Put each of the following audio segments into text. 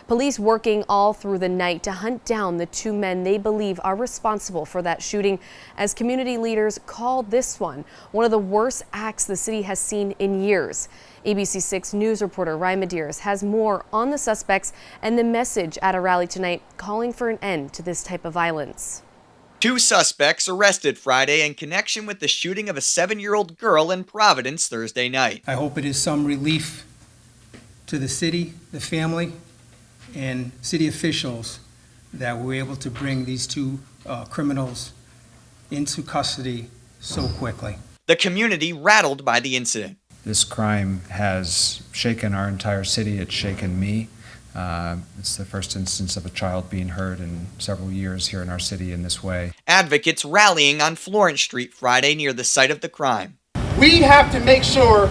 Police working all through the night to hunt down the two men they believe are responsible for that shooting, as community leaders called this one of the worst acts the city has seen in years. ABC6 News reporter Ryan Medeiros has more on the suspects and the message at a rally tonight calling for an end to this type of violence. Two suspects arrested Friday in connection with the shooting of a 7-year-old girl in Providence Thursday night. I hope it is some relief to the city, the family, and city officials that we're able to bring these two criminals into custody so quickly. The community rattled by the incident. This crime has shaken our entire city. It's shaken me. It's the first instance of a child being hurt in several years here in our city in this way. Advocates rallying on Florence Street Friday near the site of the crime. We have to make sure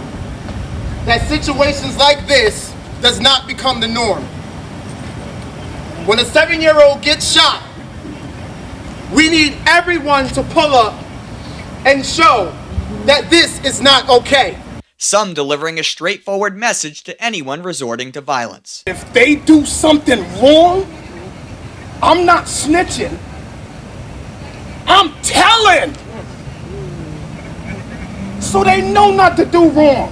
that situations like this does not become the norm. When a 7-year-old gets shot, we need everyone to pull up and show that this is not okay. Some delivering a straightforward message to anyone resorting to violence. If they do something wrong, I'm not snitching. I'm telling. So they know not to do wrong.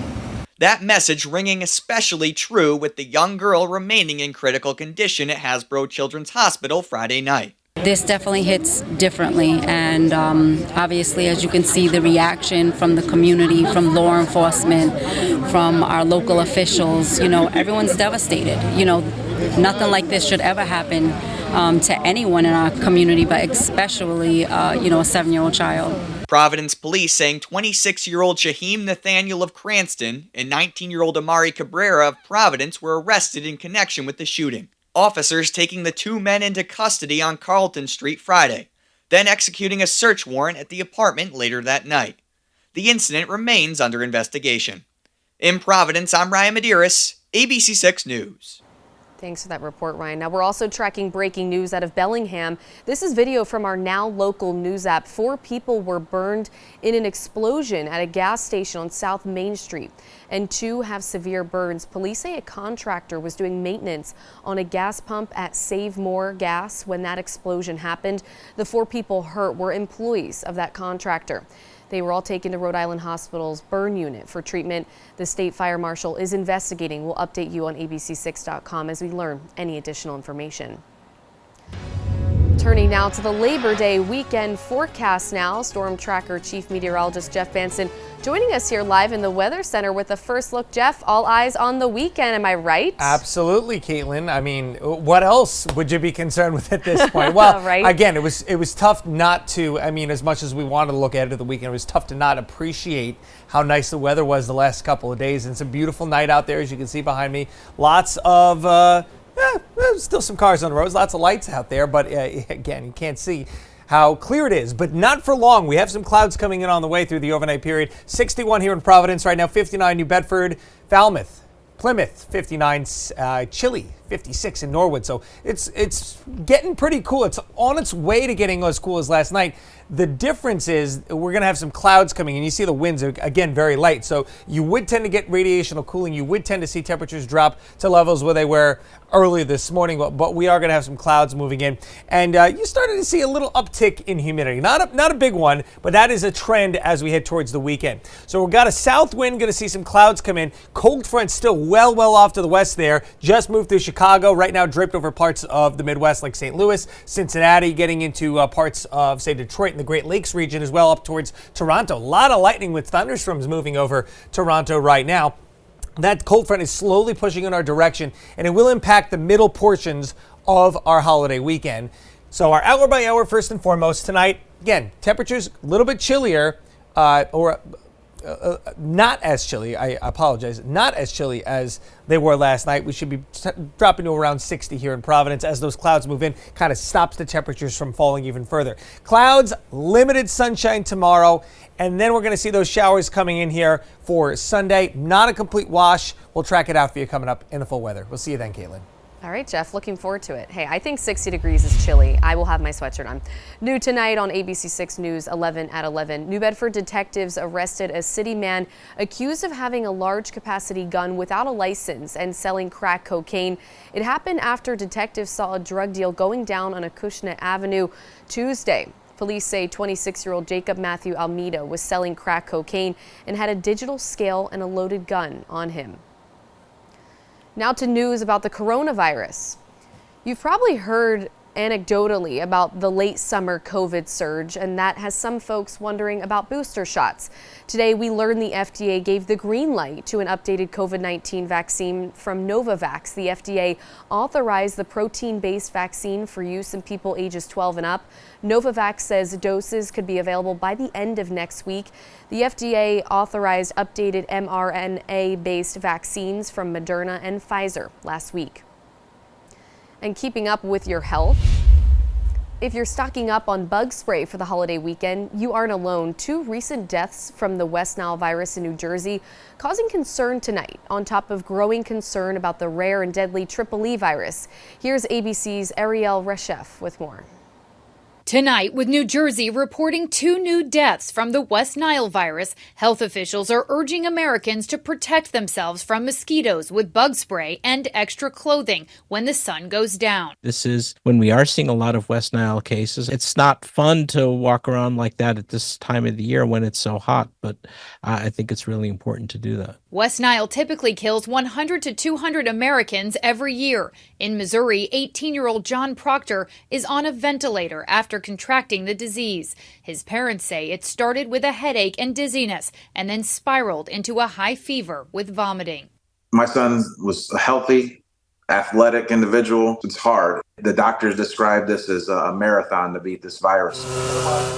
That message ringing especially true with the young girl remaining in critical condition at Hasbro Children's Hospital Friday night. This definitely hits differently, and obviously, as you can see, the reaction from the community, from law enforcement, from our local officials, everyone's devastated. Nothing like this should ever happen to anyone in our community, but especially, a 7-year-old child. Providence police saying 26-year-old Shaheem Nathaniel of Cranston and 19-year-old Amari Cabrera of Providence were arrested in connection with the shooting. Officers taking the two men into custody on Carlton Street Friday, then executing a search warrant at the apartment later that night. The incident remains under investigation. In Providence, I'm Ryan Medeiros, ABC6 News. Thanks for that report, Ryan. Now, we're also tracking breaking news out of Bellingham. This is video from our Now Local news app. 4 people were burned in an explosion at a gas station on South Main Street, and 2 have severe burns. Police say a contractor was doing maintenance on a gas pump at Save More Gas when that explosion happened. The 4 people hurt were employees of that contractor. They were all taken to Rhode Island Hospital's burn unit for treatment. The state fire marshal is investigating. We'll update you on abc6.com as we learn any additional information. Turning now to the Labor Day weekend forecast now. Storm Tracker Chief Meteorologist Jeff Benson joining us here live in the Weather Center with a first look. Jeff, all eyes on the weekend, am I right? Absolutely, Caitlin. I mean, what else would you be concerned with at this point? Well, right? Again, it was tough not to, as much as we wanted to look at it at the weekend, it was tough to not appreciate how nice the weather was the last couple of days. And it's a beautiful night out there, as you can see behind me. Lots of still some cars on the roads, lots of lights out there, but again, you can't see how clear it is, but not for long. We have some clouds coming in on the way through the overnight period. 61 here in Providence right now, 59 New Bedford, Falmouth, Plymouth, 59, Chile, 56 in Norwood. So it's getting pretty cool. It's on its way to getting as cool as last night. The difference is we're going to have some clouds coming in. You see the winds are, again, very light. So you would tend to get radiational cooling. You would tend to see temperatures drop to levels where they were earlier this morning. But we are going to have some clouds moving in. And you started to see a little uptick in humidity. Not a big one, but that is a trend as we head towards the weekend. So we've got a south wind, going to see some clouds come in. Cold front still well off to the west there. Just moved through Chicago. Right now draped over parts of the Midwest like St. Louis, Cincinnati, getting into parts of, say, Detroit and the Great Lakes region as well, up towards Toronto. A lot of lightning with thunderstorms moving over Toronto right now. That cold front is slowly pushing in our direction, and it will impact the middle portions of our holiday weekend. So our hour by hour, first and foremost, tonight, again, temperatures a little bit chillier, not as chilly, I apologize, not as chilly as they were last night. We should be dropping to around 60 here in Providence as those clouds move in, kind of stops the temperatures from falling even further. Clouds, limited sunshine tomorrow, and then we're going to see those showers coming in here for Sunday. Not a complete wash. We'll track it out for you coming up in the full weather. We'll see you then, Caitlin. All right, Jeff, looking forward to it. Hey, I think 60 degrees is chilly. I will have my sweatshirt on. New tonight on ABC 6 News 11 at 11. New Bedford detectives arrested a city man accused of having a large capacity gun without a license and selling crack cocaine. It happened after detectives saw a drug deal going down on Acushnet Avenue Tuesday. Police say 26-year-old Jacob Matthew Almeida was selling crack cocaine and had a digital scale and a loaded gun on him. Now to news about the coronavirus. You've probably heard anecdotally about the late summer COVID surge, and that has some folks wondering about booster shots. Today, we learned the FDA gave the green light to an updated COVID-19 vaccine from Novavax. The FDA authorized the protein-based vaccine for use in people ages 12 and up. Novavax says doses could be available by the end of next week. The FDA authorized updated mRNA-based vaccines from Moderna and Pfizer last week. And keeping up with your health, if you're stocking up on bug spray for the holiday weekend, you aren't alone. 2 recent deaths from the West Nile virus in New Jersey causing concern tonight, on top of growing concern about the rare and deadly Triple E virus. Here's ABC's Ariel Reshef with more. Tonight, with New Jersey reporting 2 new deaths from the West Nile virus, health officials are urging Americans to protect themselves from mosquitoes with bug spray and extra clothing when the sun goes down. This is when we are seeing a lot of West Nile cases. It's not fun to walk around like that at this time of the year when it's so hot, but I think it's really important to do that. West Nile typically kills 100 to 200 Americans every year. In Missouri, 18-year-old John Proctor is on a ventilator after contracting the disease. His parents say it started with a headache and dizziness and then spiraled into a high fever with vomiting. My son was a healthy, athletic individual. It's hard. The doctors described this as a marathon to beat this virus.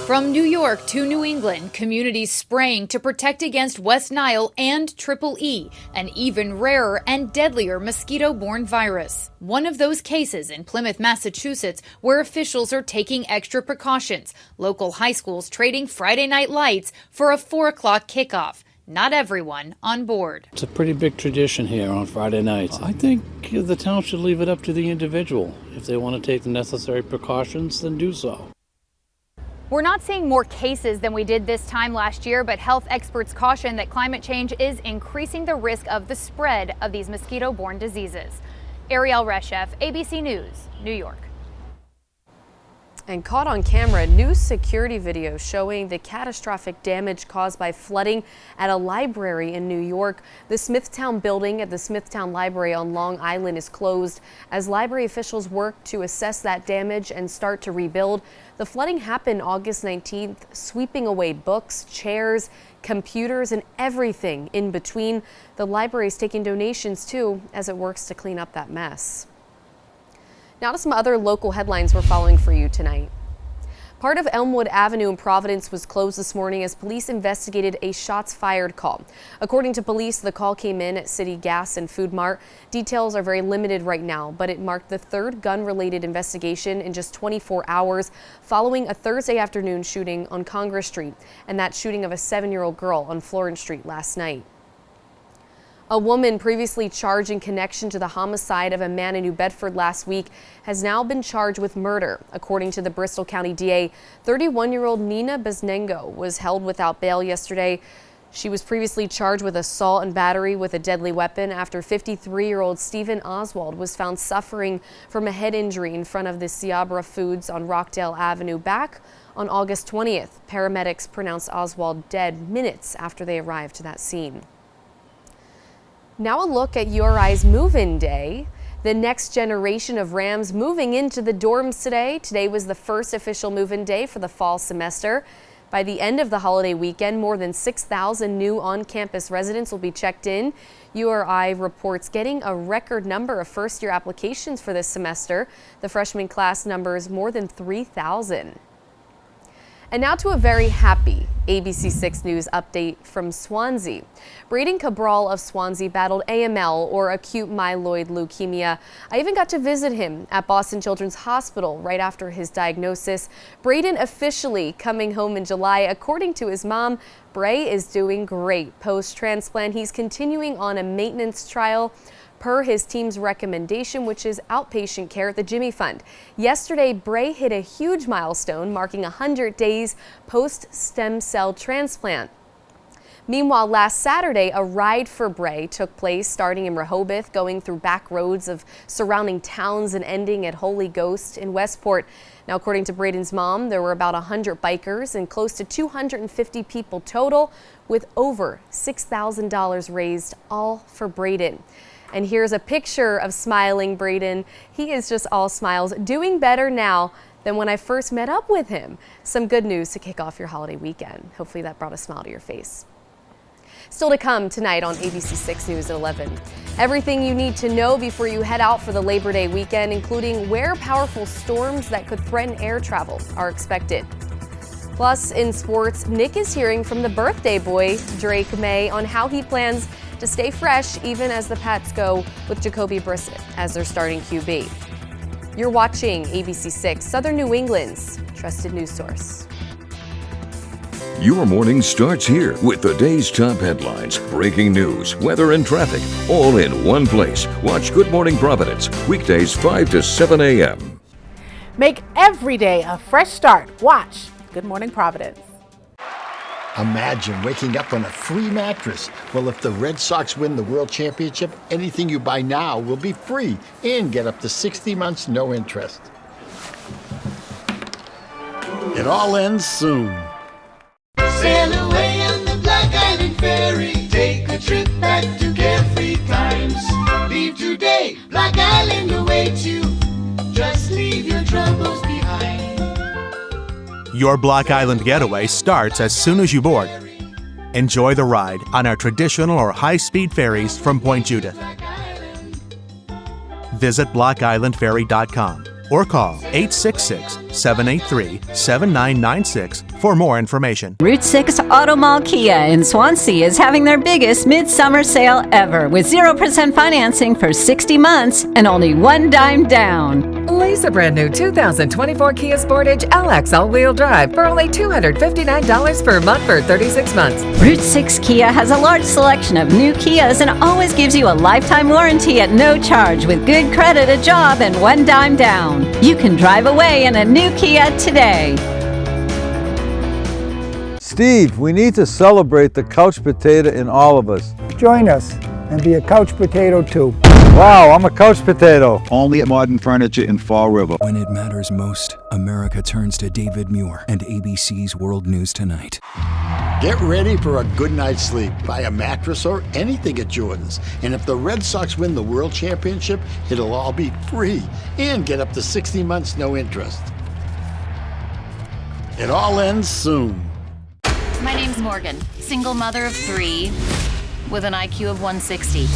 From New York to New England, communities spraying to protect against West Nile and Triple E, an even rarer and deadlier mosquito-borne virus. One of those cases in Plymouth, Massachusetts, where officials are taking extra precautions. Local high schools trading Friday night lights for a 4 o'clock kickoff. Not everyone on board. It's a pretty big tradition here on Friday nights. I think the town should leave it up to the individual. If they want to take the necessary precautions, then do so. We're not seeing more cases than we did this time last year, but health experts caution that climate change is increasing the risk of the spread of these mosquito-borne diseases. Ariel Reshef, ABC News, New York. And caught on camera, new security video showing the catastrophic damage caused by flooding at a library in New York. The Smithtown building at the Smithtown Library on Long Island is closed as library officials work to assess that damage and start to rebuild. The flooding happened August 19th, sweeping away books, chairs, computers, and everything in between. The library is taking donations too as it works to clean up that mess. Now to some other local headlines we're following for you tonight. Part of Elmwood Avenue in Providence was closed this morning as police investigated a shots fired call. According to police, the call came in at City Gas and Food Mart. Details are very limited right now, but it marked the 3rd gun-related investigation in just 24 hours following a Thursday afternoon shooting on Congress Street and that shooting of a 7-year-old girl on Florence Street last night. A woman previously charged in connection to the homicide of a man in New Bedford last week has now been charged with murder. According to the Bristol County DA, 31-year-old Nina Besnengo was held without bail yesterday. She was previously charged with assault and battery with a deadly weapon after 53-year-old Stephen Oswald was found suffering from a head injury in front of the Ciabra Foods on Rockdale Avenue back on August 20th. Paramedics pronounced Oswald dead minutes after they arrived to that scene. Now a look at URI's move-in day. The next generation of Rams moving into the dorms today. Today was the first official move-in day for the fall semester. By the end of the holiday weekend, more than 6,000 new on-campus residents will be checked in. URI reports getting a record number of first-year applications for this semester. The freshman class numbers more than 3,000. And now to a very happy ABC 6 News update from Swansea. Braden Cabral of Swansea battled AML, or acute myeloid leukemia. I even got to visit him at Boston Children's Hospital right after his diagnosis. Braden officially coming home in July. According to his mom, Bray is doing great. Post-transplant, he's continuing on a maintenance trial per his team's recommendation, which is outpatient care at the Jimmy Fund. Yesterday, Bray hit a huge milestone, marking 100 days post-stem cell transplant. Meanwhile, last Saturday, a ride for Bray took place starting in Rehoboth, going through back roads of surrounding towns and ending at Holy Ghost in Westport. Now, according to Braden's mom, there were about 100 bikers and close to 250 people total, with over $6,000 raised, all for Braden. And here's a picture of smiling Braden. He is just all smiles, doing better now than when I first met up with him. Some good news to kick off your holiday weekend. Hopefully that brought a smile to your face. Still to come tonight on ABC 6 News at 11. Everything you need to know before you head out for the Labor Day weekend, including where powerful storms that could threaten air travel are expected. Plus, in sports, Nick is hearing from the birthday boy, Drake May, on how he plans to stay fresh even as the Pats go with Jacoby Brissett as their starting QB. You're watching ABC 6, Southern New England's trusted news source. Your morning starts here with the day's top headlines, breaking news, weather, and traffic, all in one place. Watch Good Morning Providence, weekdays 5 to 7 a.m. Make every day a fresh start. Watch Good Morning Providence. Imagine waking up on a free mattress. Well, if the Red Sox win the World Championship, anything you buy now will be free and get up to 60 months no interest. It all ends soon. Sail away on the Black Island Ferry. Take a trip back to carefree times. Leave today, Black Island awaits you. Just leave your troubles behind. Your Black Island getaway starts as soon as you board. Enjoy the ride on our traditional or high-speed ferries from Point Judith. Visit blackislandferry.com or call 866-783-7996 for more information. Route 6 Auto Mall Kia in Swansea is having their biggest midsummer sale ever with 0% financing for 60 months and only $1 down. Lease a brand new 2024 Kia Sportage LX all-wheel drive for only $259 per month for 36 months. Route 6 Kia has a large selection of new Kias and always gives you a lifetime warranty at no charge with good credit, a job, and $1 down. You can drive away in a new Kia today. Steve, we need to celebrate the couch potato in all of us. Join us and be a couch potato too. Wow, I'm a couch potato. Only at Modern Furniture in Fall River. When it matters most, America turns to David Muir and ABC's World News Tonight. Get ready for a good night's sleep. Buy a mattress or anything at Jordan's. And if the Red Sox win the World Championship, it'll all be free and get up to 60 months no interest. It all ends soon. My name's Morgan, single mother of 3 with an IQ of 160.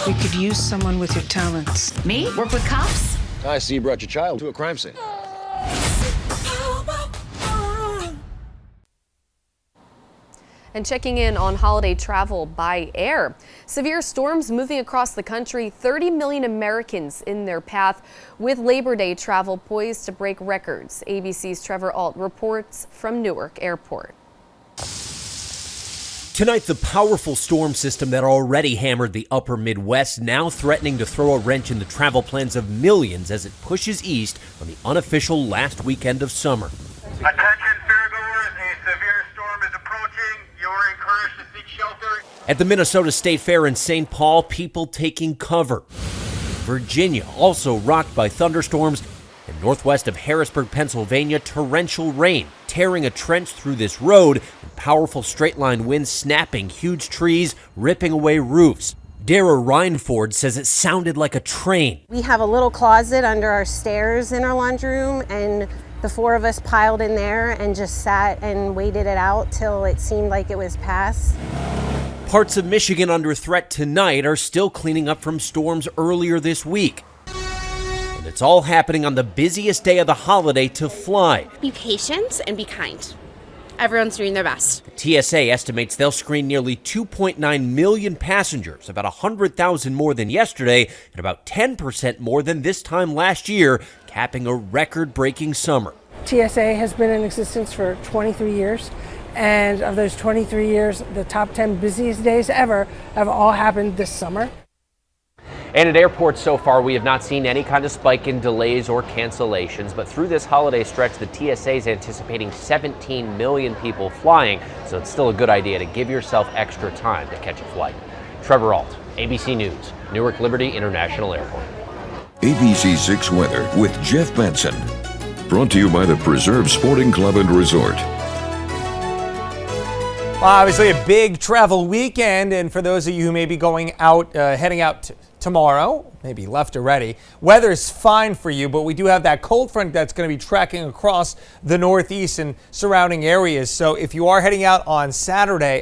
We could use someone with your talents. Me? Work with cops? I see you brought your child to a crime scene. And checking in on holiday travel by air. Severe storms moving across the country, 30 million Americans in their path, with Labor Day travel poised to break records. ABC's Trevor Ault reports from Newark Airport. Tonight, the powerful storm system that already hammered the upper Midwest now threatening to throw a wrench in the travel plans of millions as it pushes east on the unofficial last weekend of summer. Attention, fairgoers, a severe storm is approaching. You are encouraged to seek shelter. At the Minnesota State Fair in St. Paul, people taking cover. Virginia also rocked by thunderstorms, and northwest of Harrisburg, Pennsylvania, torrential rain tearing a trench through this road, and powerful straight-line winds snapping huge trees, ripping away roofs. Dara Reinford says it sounded like a train. We have a little closet under our stairs in our laundry room, and the 4 of us piled in there and just sat and waited it out till it seemed like it was past. Parts of Michigan under threat tonight are still cleaning up from storms earlier this week. And it's all happening on the busiest day of the holiday to fly. Be patient and be kind. Everyone's doing their best. TSA estimates they'll screen nearly 2.9 million passengers, about 100,000 more than yesterday, and about 10% more than this time last year, capping a record-breaking summer. TSA has been in existence for 23 years, and of those 23 years, the top 10 busiest days ever have all happened this summer. And at airports so far, we have not seen any kind of spike in delays or cancellations. But through this holiday stretch, the TSA is anticipating 17 million people flying. So it's still a good idea to give yourself extra time to catch a flight. Trevor Ault, ABC News, Newark Liberty International Airport. ABC 6 weather with Jeff Benson. Brought to you by the Preserve Sporting Club and Resort. Well, obviously a big travel weekend, and for those of you who may be going out, heading out tomorrow, maybe left already, weather's fine for you, but we do have that cold front that's going to be tracking across the northeast and surrounding areas. So if you are heading out on Sunday,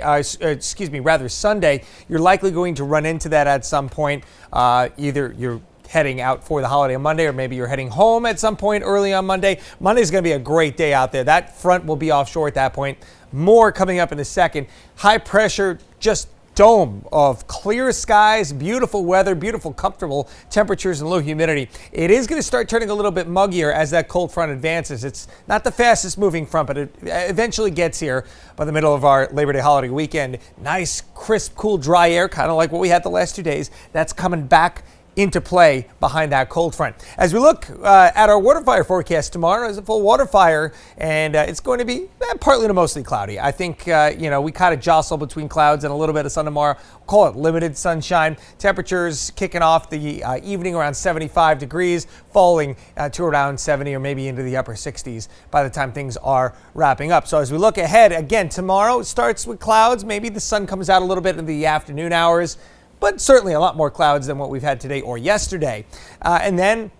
you're likely going to run into that at some point. Either you're heading out for the holiday on Monday, or maybe you're heading home at some point early on Monday. Monday's going to be a great day out there. That front will be offshore at that point. More coming up in a second. High pressure, just dome of clear skies, beautiful weather, beautiful, comfortable temperatures and low humidity. It is going to start turning a little bit muggier as that cold front advances. It's not the fastest moving front, but it eventually gets here by the middle of our Labor Day holiday weekend. Nice, crisp, cool, dry air, kind of like what we had the last 2 days. That's coming back into play behind that cold front. As we look at our water fire forecast tomorrow, there's a full water fire, and it's going to be partly to mostly cloudy. I think, we kind of jostle between clouds and a little bit of sun tomorrow. We'll call it limited sunshine. Temperatures kicking off the evening around 75 degrees, falling to around 70 or maybe into the upper 60s by the time things are wrapping up. So as we look ahead, again, tomorrow starts with clouds. Maybe the sun comes out a little bit in the afternoon hours, but certainly a lot more clouds than what we've had today or yesterday. And then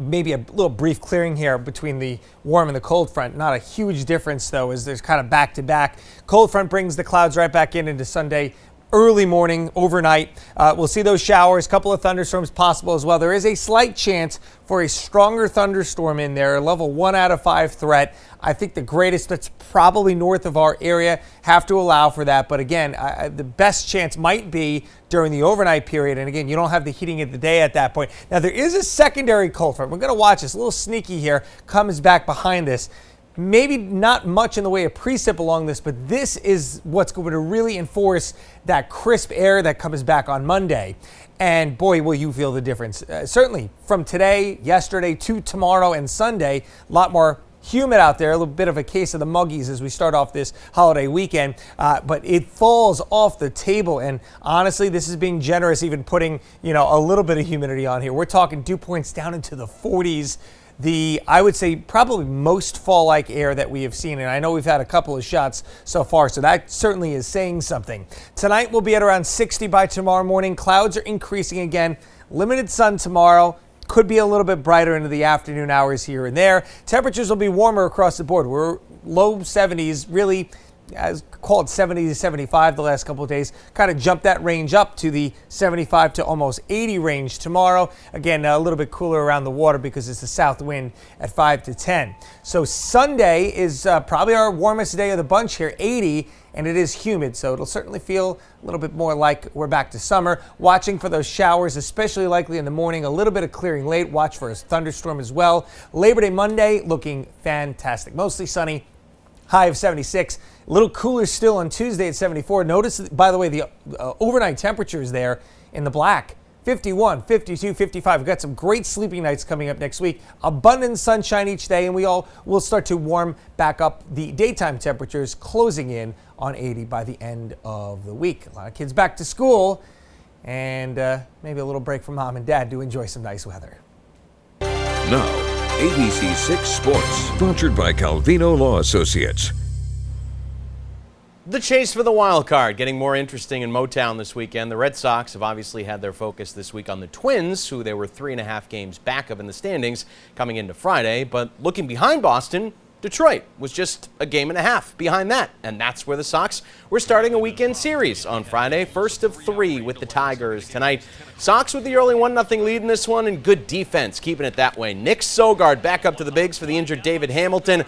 maybe a little brief clearing here between the warm and the cold front. Not a huge difference, though, as there's kind of back-to-back. Cold front brings the clouds right back into Sunday early morning, overnight. We'll see those showers, a couple of thunderstorms possible as well. There is a slight chance for a stronger thunderstorm in there, a level 1 out of 5 threat. I think the greatest that's probably north of our area have to allow for that. But again, the best chance might be during the overnight period. And again, you don't have the heating of the day at that point. Now, there is a secondary cold front. We're going to watch this. A little sneaky here. Comes back behind this. Maybe not much in the way of precip along this, but this is what's going to really enforce that crisp air that comes back on Monday. And boy, will you feel the difference. Certainly from today, yesterday to tomorrow and Sunday, a lot more humid out there, a little bit of a case of the muggies as we start off this holiday weekend, but it falls off the table. And honestly, this is being generous, even putting, a little bit of humidity on here. We're talking dew points down into the 40s. I would say probably most fall-like air that we have seen, and I know we've had a couple of shots so far, so that certainly is saying something. Tonight we'll be at around 60 by tomorrow morning. Clouds are increasing again. Limited sun tomorrow. Could be a little bit brighter into the afternoon hours here and there. Temperatures will be warmer across the board. We're low 70s, really, as called 70 to 75 the last couple of days. Kind of jumped that range up to the 75 to almost 80 range tomorrow. Again, a little bit cooler around the water because it's the south wind at 5 to 10. So Sunday is probably our warmest day of the bunch here, 80, and it is humid, so it'll certainly feel a little bit more like we're back to summer. Watching for those showers, especially likely in the morning. A little bit of clearing late. Watch for a thunderstorm as well. Labor Day Monday looking fantastic. Mostly sunny. High of 76. A little cooler still on Tuesday at 74. Notice, by the way, the overnight temperatures there in the black. 51, 52, 55. We've got some great sleeping nights coming up next week. Abundant sunshine each day, and we all will start to warm back up the daytime temperatures, closing in on 80 by the end of the week. A lot of kids back to school, and maybe a little break from mom and dad to enjoy some nice weather. Now, ABC 6 Sports, sponsored by Calvino Law Associates. The chase for the wild card getting more interesting in Motown this weekend. The Red Sox have obviously had their focus this week on the Twins, who they were 3.5 games back of in the standings coming into Friday. But looking behind Boston, Detroit was just a game and a half behind that. And that's where the Sox were starting a weekend series on Friday, first of 3 with the Tigers tonight. Sox with the early 1-0 lead in this one, and good defense keeping it that way. Nick Sogard back up to the bigs for the injured David Hamilton.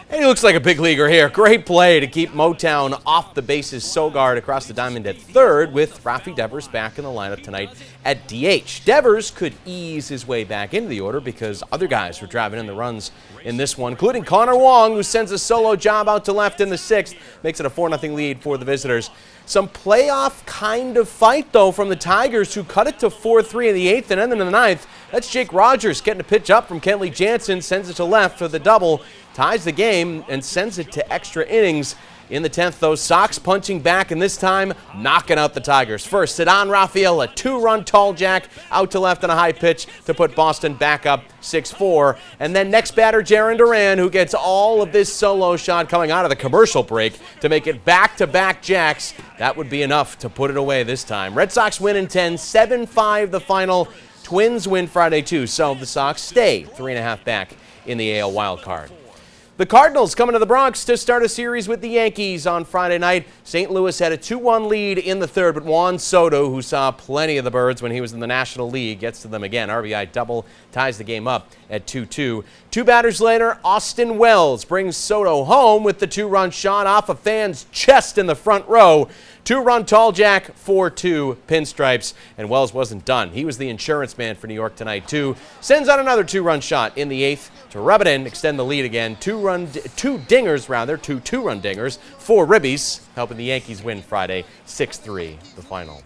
And he looks like a big leaguer here. Great play to keep Motown off the bases. Sogard across the diamond at third, with Rafi Devers back in the lineup tonight at DH. Devers could ease his way back into the order because other guys were driving in the runs in this one, including Connor Wong, who sends a solo job out to left in the 6th. Makes it a 4-0 lead for the visitors. Some playoff kind of fight, though, from the Tigers, who cut it to 4-3 in the 8th and then in the 9th. That's Jake Rogers getting a pitch up from Kenley Jansen, sends it to left for the double, ties the game, and sends it to extra innings. In the 10th, though, Sox punching back, and this time knocking out the Tigers. First, Ceddanne Raphael, a 2-run tall jack out to left on a high pitch to put Boston back up 6-4. And then next batter, Jarren Duran, who gets all of this solo shot coming out of the commercial break to make it back-to-back jacks. That would be enough to put it away this time. Red Sox win in 10, 7-5 the final. Twins win Friday, too, so the Sox stay 3.5 back in the AL wildcard. The Cardinals coming to the Bronx to start a series with the Yankees on Friday night. St. Louis had a 2-1 lead in the 3rd, but Juan Soto, who saw plenty of the Birds when he was in the National League, gets to them again. RBI double ties the game up at 2-2. 2 batters later, Austin Wells brings Soto home with the 2-run shot off a fan's chest in the front row. 2-run tall jack, 4-2 pinstripes, and Wells wasn't done. He was the insurance man for New York tonight, too. Sends out another 2-run shot in the 8th to rub it in, extend the lead again. Two two-run dingers, 4 ribbies, helping the Yankees win Friday, 6-3 the final.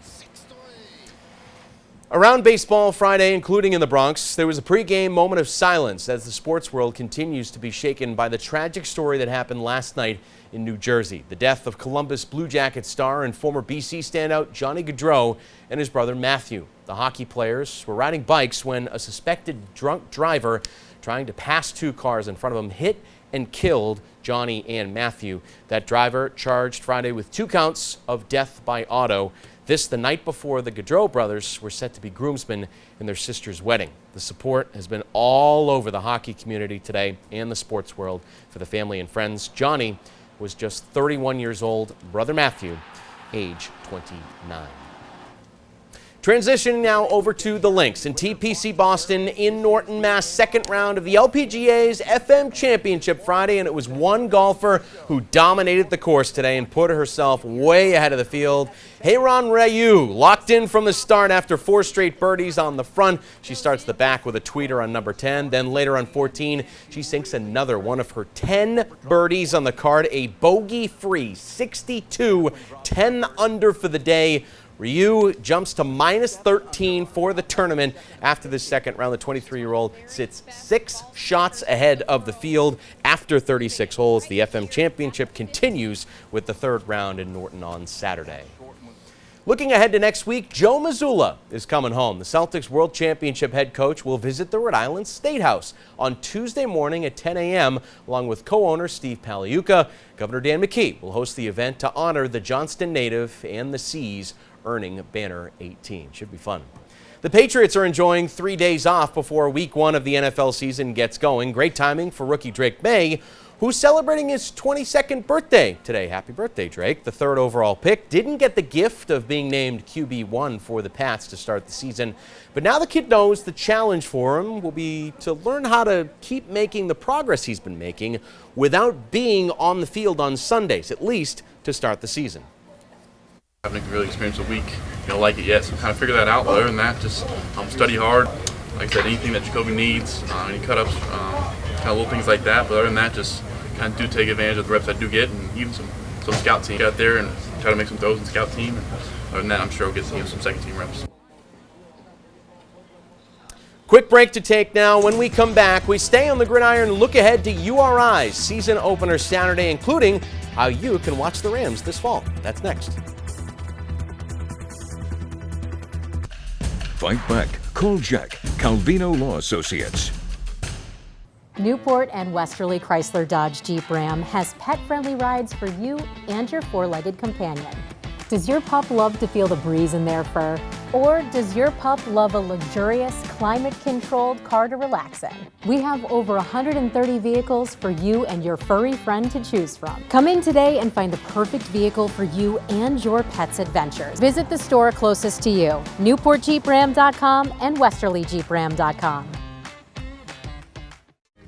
Around baseball Friday, including in the Bronx, there was a pregame moment of silence as the sports world continues to be shaken by the tragic story that happened last night in New Jersey. The death of Columbus Blue Jackets star and former BC standout Johnny Gaudreau and his brother Matthew. The hockey players were riding bikes when a suspected drunk driver trying to pass 2 cars in front of them hit and killed Johnny and Matthew. That driver charged Friday with 2 counts of death by auto. This the night before the Gaudreau brothers were set to be groomsmen in their sister's wedding. The support has been all over the hockey community today and the sports world for the family and friends. Johnny was just 31 years old. Brother Matthew, age 29. Transitioning now over to the Lynx in TPC Boston in Norton, Mass. Second round of the LPGA's FM Championship Friday, and it was one golfer who dominated the course today and put herself way ahead of the field. Heiran Ryu locked in from the start after 4 straight birdies on the front. She starts the back with a tweeter on number 10. Then later on 14, she sinks another one of her 10 birdies on the card, a bogey-free 62, 10 under for the day. Ryu jumps to -13 for the tournament after the second round. The 23-year-old sits 6 shots ahead of the field after 36 holes. The FM Championship continues with the 3rd round in Norton on Saturday. Looking ahead to next week, Joe Mazzulla is coming home. The Celtics World Championship head coach will visit the Rhode Island State House on Tuesday morning at 10 a.m. along with co-owner Steve Paliuca. Governor Dan McKee will host the event to honor the Johnston native and the C's earning banner 18. Should be fun. The Patriots are enjoying 3 days off before week 1 of the NFL season gets going. Great timing for rookie Drake May, who's celebrating his 22nd birthday today. Happy birthday, Drake. The 3rd overall pick didn't get the gift of being named QB1 for the Pats to start the season, but now the kid knows the challenge for him will be to learn how to keep making the progress he's been making without being on the field on Sundays, at least to start the season. I haven't really experienced a week, like it yet, so kind of figure that out. But other than that, just study hard. Like I said, anything that Jacoby needs, any cut-ups, kind of little things like that. But other than that, just kind of do take advantage of the reps I do get, and even some scout team out there and try to make some throws in the scout team. And other than that, I'm sure I'll get some second team reps. Quick break to take now. When we come back, we stay on the gridiron and look ahead to URI's season opener Saturday, including how you can watch the Rams this fall. That's next. Fight back. Call Jack. Calvino Law Associates. Newport and Westerly Chrysler Dodge Jeep Ram has pet-friendly rides for you and your 4-legged companion. Does your pup love to feel the breeze in their fur? Or does your pup love a luxurious, climate-controlled car to relax in? We have over 130 vehicles for you and your furry friend to choose from. Come in today and find the perfect vehicle for you and your pet's adventures. Visit the store closest to you, NewportJeepRam.com and WesterlyJeepRam.com.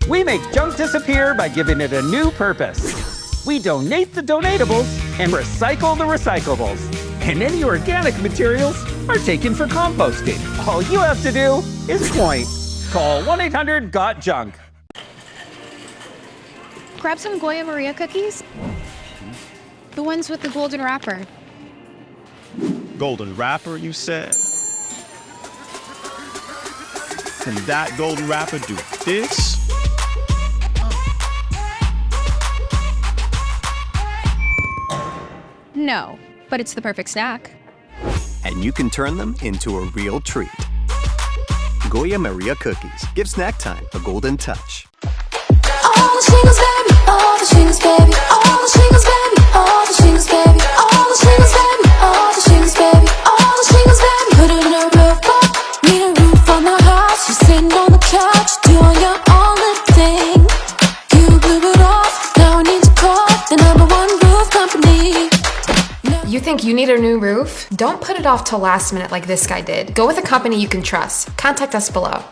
We make junk disappear by giving it a new purpose. We donate the donatables and recycle the recyclables. And any organic materials are taken for composting. All you have to do is point. Call 1-800-GOT-JUNK. Grab some Goya Maria cookies. The ones with the golden wrapper. golden wrapper, you said? Can that golden wrapper do this? No, but it's the perfect snack. And you can turn them into a real treat. Goya Maria cookies. Give snack time a golden touch. All the shingles, baby. All the shingles, baby. All the shingles, baby. All the shingles, baby. All the shingles, baby. All the shingles, baby. All the shingles, baby. Put it in a roof, need a roof on the house. You're sitting on the couch, doing your own little thing. You blew it off. Now I need to call the #1 roof company. You think you need a new roof? Don't put it off till last minute like this guy did. Go with a company you can trust. Contact us below.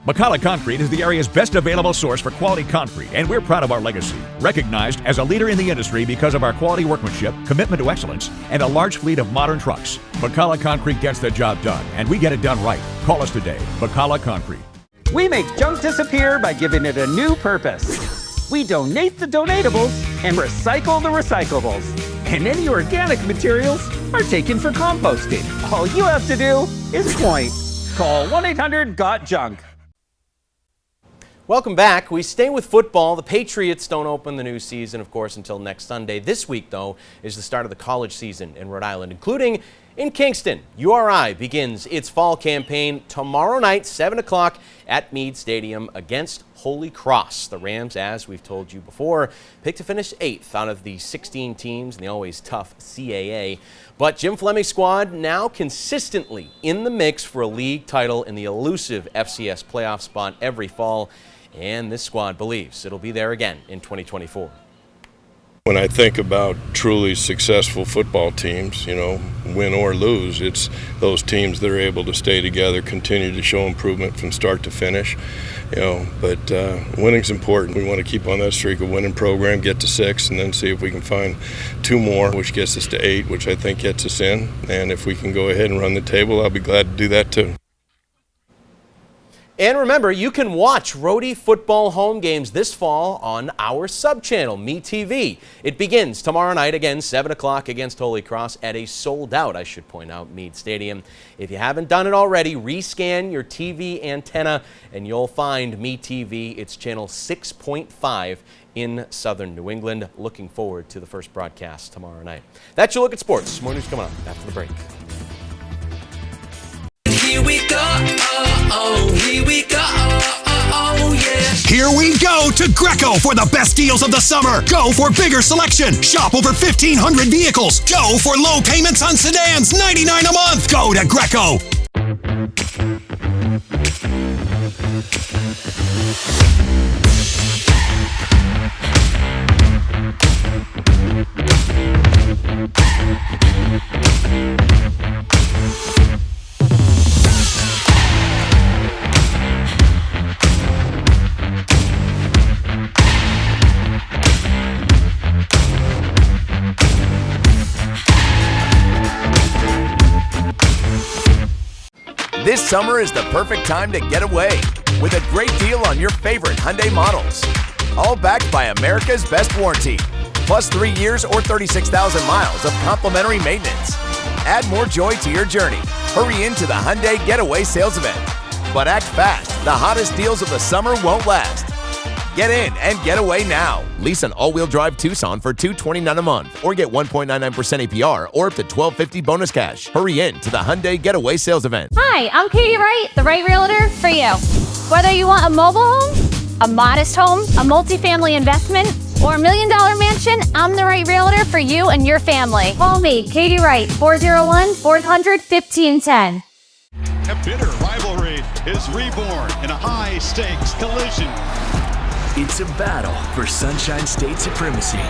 McCullough Concrete is the area's best available source for quality concrete, and we're proud of our legacy. Recognized as a leader in the industry because of our quality workmanship, commitment to excellence, and a large fleet of modern trucks. McCullough Concrete gets the job done, and we get it done right. Call us today. McCullough Concrete. We make junk disappear by giving it a new purpose. We donate the donatables and recycle the recyclables. And any organic materials are taken for composting. All you have to do is point. Call 1-800-GOT-JUNK. Welcome back. We stay with football. The Patriots don't open the new season, of course, until next Sunday. This week, though, is the start of the college season in Rhode Island, including in Kingston. URI begins its fall campaign tomorrow night, 7 o'clock at Meade Stadium against Holy Cross. The Rams, as we've told you before, picked to finish 8th out of the 16 teams in the always tough CAA. But Jim Fleming's squad now consistently in the mix for a league title in the elusive FCS playoff spot every fall. And this squad believes it'll be there again in 2024. When I think about truly successful football teams, win or lose, it's those teams that are able to stay together, continue to show improvement from start to finish. But winning's important. We want to keep on that streak of winning program, get to 6, and then see if we can find 2 more, which gets us to 8, which I think gets us in. And if we can go ahead and run the table, I'll be glad to do that too. And remember, you can watch Rhodey football home games this fall on our sub-channel, MeTV. It begins tomorrow night, again, 7 o'clock against Holy Cross at a sold-out, I should point out, Meade Stadium. If you haven't done it already, rescan your TV antenna and you'll find MeTV. It's channel 6.5 in southern New England. Looking forward to the first broadcast tomorrow night. That's your look at sports. More news coming up after the break. Here we go, here we go, yeah. Here we go to Greco for the best deals of the summer. Go for bigger selection. Shop over 1,500 vehicles. Go for low payments on sedans, $99 a month. Go to Greco. This summer is the perfect time to get away with a great deal on your favorite Hyundai models. All backed by America's best warranty, plus 3 years or 36,000 miles of complimentary maintenance. Add more joy to your journey. Hurry into the Hyundai Getaway Sales Event. But act fast, the hottest deals of the summer won't last. Get in and get away now. Lease an all-wheel drive Tucson for $229 a month or get 1.99% APR or up to $1,250 bonus cash. Hurry in to the Hyundai Getaway Sales Event. Hi, I'm Katie Wright, the right realtor for you. Whether you want a mobile home, a modest home, a multifamily investment, or $1 million mansion, I'm the right realtor for you and your family. Call me, Katie Wright, 401-400-1510. A bitter rivalry is reborn in a high-stakes collision. It's a battle for Sunshine State supremacy.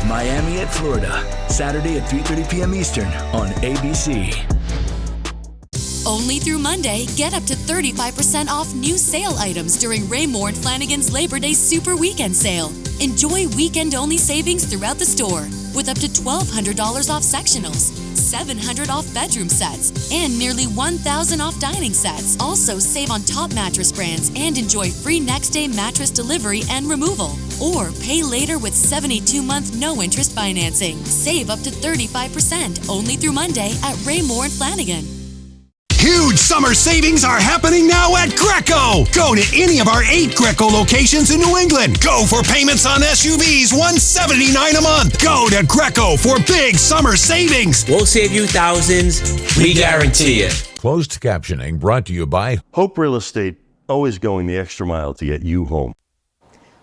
Miami at Florida, Saturday at 3:30 p.m. Eastern on ABC. Only through Monday, get up to 35% off new sale items during Raymore and Flanagan's Labor Day Super Weekend Sale. Enjoy weekend-only savings throughout the store with up to $1,200 off sectionals, $700 off bedroom sets and nearly $1,000 off dining sets. Also save on top mattress brands and enjoy free next day mattress delivery and removal. Or pay later with 72-month no-interest financing. Save up to 35% only through Monday at Raymore and Flanagan. Huge summer savings are happening now at Greco. Go to any of our 8 Greco locations in New England. Go for payments on SUVs $179 a month. Go to Greco for big summer savings. We'll save you thousands. We guarantee it. Closed captioning brought to you by Hope Real Estate, always going the extra mile to get you home.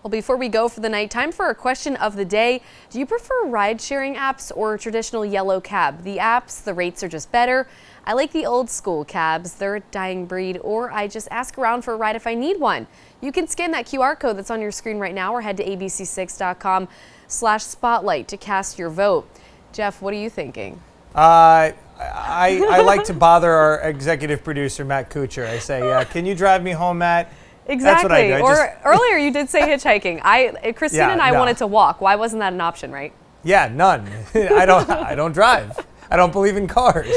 Well, before we go for the night, time for a question of the day. Do you prefer ride-sharing apps or traditional yellow cab? The apps, the rates are just better. I like the old school cabs. They're a dying breed, or I just ask around for a ride if I need one. You can scan that QR code that's on your screen right now or head to abc6.com/spotlight to cast your vote. Jeff, what are you thinking? I like to bother our executive producer, Matt Kuchar. I say, can you drive me home, Matt? Exactly. That's what I do. Earlier you did say hitchhiking. Christina and I wanted to walk. Why wasn't that an option, right? Yeah, none. I don't drive. I don't believe in cars.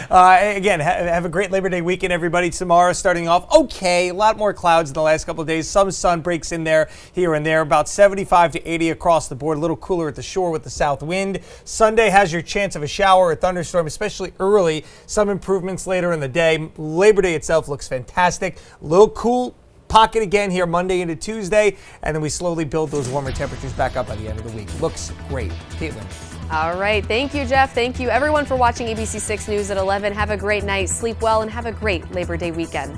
Again, have a great Labor Day weekend, everybody. Tomorrow starting off okay, a lot more clouds in the last couple of days. Some sun breaks in there, here and there. About 75 to 80 across the board. A little cooler at the shore with the south wind. Sunday has your chance of a shower or thunderstorm, especially early. Some improvements later in the day. Labor Day itself looks fantastic. A little cool pocket again here Monday into Tuesday, and then we slowly build those warmer temperatures back up by the end of the week. Looks great. Caitlin. All right. Thank you, Jeff. Thank you, everyone, for watching ABC 6 News at 11. Have a great night. Sleep well and have a great Labor Day weekend.